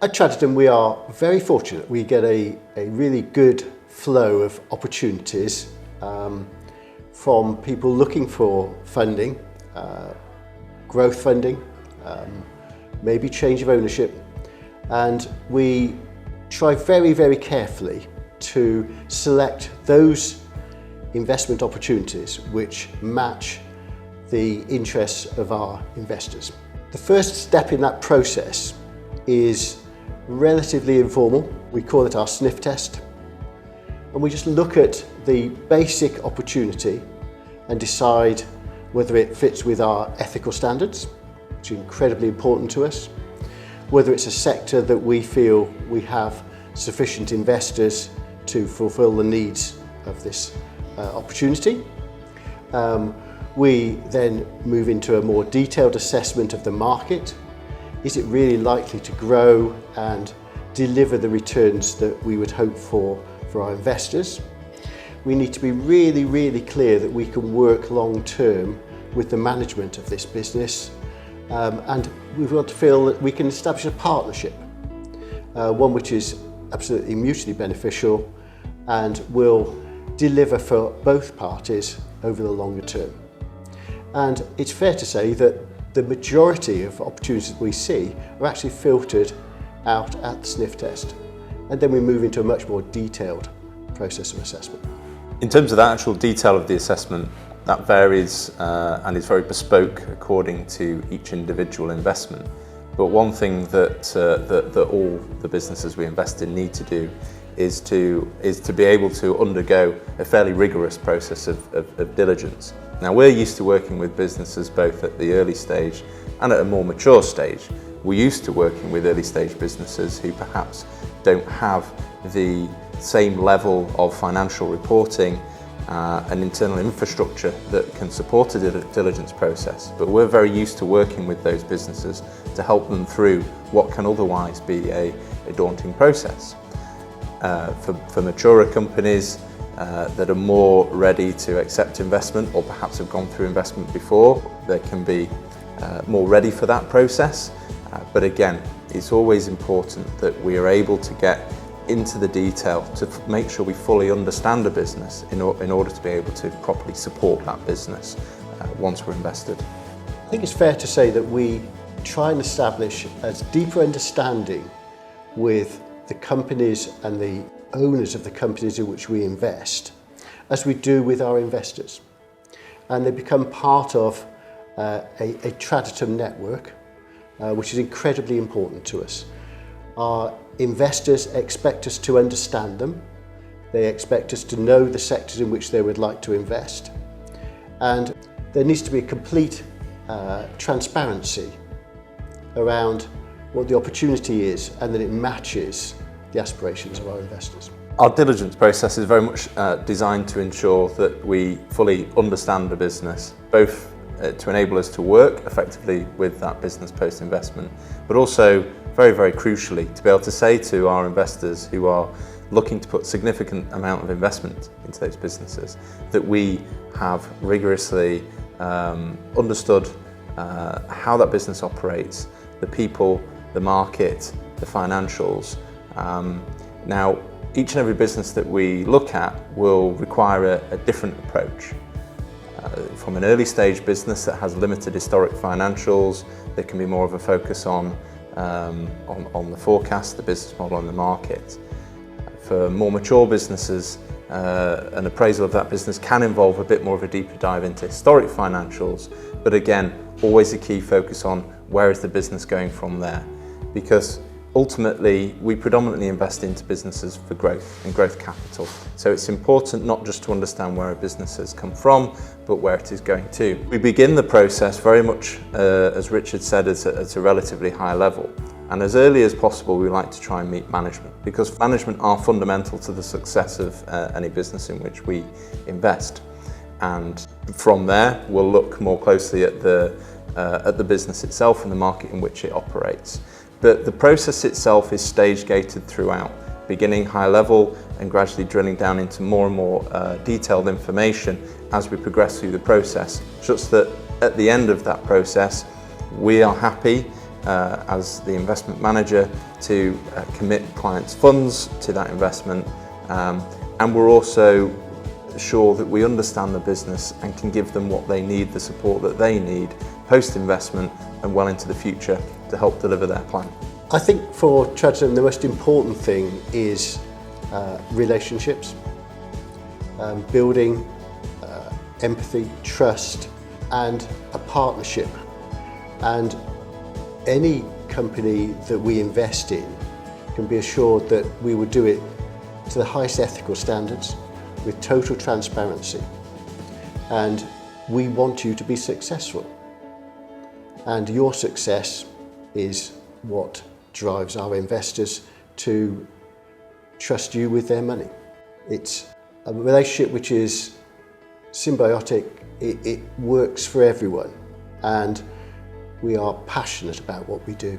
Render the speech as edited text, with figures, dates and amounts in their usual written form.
At Traditum, we are very fortunate. We get a really good flow of opportunities from people looking for funding, growth funding, maybe change of ownership, and we try very, very carefully to select those investment opportunities which match the interests of our investors. The first step in that process is relatively informal. We call it our sniff test, and we just look at the basic opportunity and decide whether it fits with our ethical standards, which are incredibly important to us, whether it's a sector that we feel we have sufficient investors to fulfill the needs of this opportunity. We then move into a more detailed assessment of the market. Is it really likely to grow and deliver the returns that we would hope for our investors? We need to be really, really clear that we can work long term with the management of this business, and we want to feel that we can establish a partnership, one which is absolutely mutually beneficial and will deliver for both parties over the longer term. And it's fair to say that the majority of opportunities we see are actually filtered out at the sniff test, and then we move into a much more detailed process of assessment. In terms of the actual detail of the assessment, that varies and is very bespoke according to each individual investment. But one thing that all the businesses we invest in need to do is to be able to undergo a fairly rigorous process of diligence. Now, we're used to working with businesses both at the early stage and at a more mature stage. We're used to working with early stage businesses who perhaps don't have the same level of financial reporting and internal infrastructure that can support a diligence process. But we're very used to working with those businesses to help them through what can otherwise be a daunting process. For maturer companies that are more ready to accept investment or perhaps have gone through investment before, they can be more ready for that process. But again, it's always important that we are able to get into the detail to make sure we fully understand a business in order to be able to properly support that business once we're invested. I think it's fair to say that we try and establish a deeper understanding with the companies and the owners of the companies in which we invest, as we do with our investors. And they become part of a Traditum network, which is incredibly important to us. Our investors expect us to understand them. They expect us to know the sectors in which they would like to invest. And there needs to be a complete transparency around what the opportunity is and that it matches the aspirations of our investors. Our diligence process is very much designed to ensure that we fully understand the business, both to enable us to work effectively with that business post-investment, but also very, very crucially to be able to say to our investors who are looking to put significant amount of investment into those businesses that we have rigorously understood how that business operates, the people, the market, the financials. Now, each and every business that we look at will require a different approach. From an early stage business that has limited historic financials, there can be more of a focus on the forecast, the business model and the market. For more mature businesses, an appraisal of that business can involve a bit more of a deeper dive into historic financials, but again, always a key focus on where is the business going from there. Because ultimately, we predominantly invest into businesses for growth and growth capital. So it's important not just to understand where a business has come from, but where it is going to. We begin the process very much, as Richard said, at a relatively high level. And as early as possible, we like to try and meet management, because management are fundamental to the success of any business in which we invest. And from there, we'll look more closely at the business itself and the market in which it operates. But the process itself is stage-gated throughout, beginning high level and gradually drilling down into more and more detailed information as we progress through the process, such that at the end of that process, we are happy as the investment manager to commit clients' funds to that investment, and we're also sure that we understand the business and can give them what they need, the support that they need post-investment and well into the future to help deliver their plan. I think for Traditum the most important thing is relationships, building empathy, trust and a partnership. And any company that we invest in can be assured that we will do it to the highest ethical standards with total transparency. And we want you to be successful. And your success is what drives our investors to trust you with their money. It's a relationship which is symbiotic, it works for everyone, and we are passionate about what we do.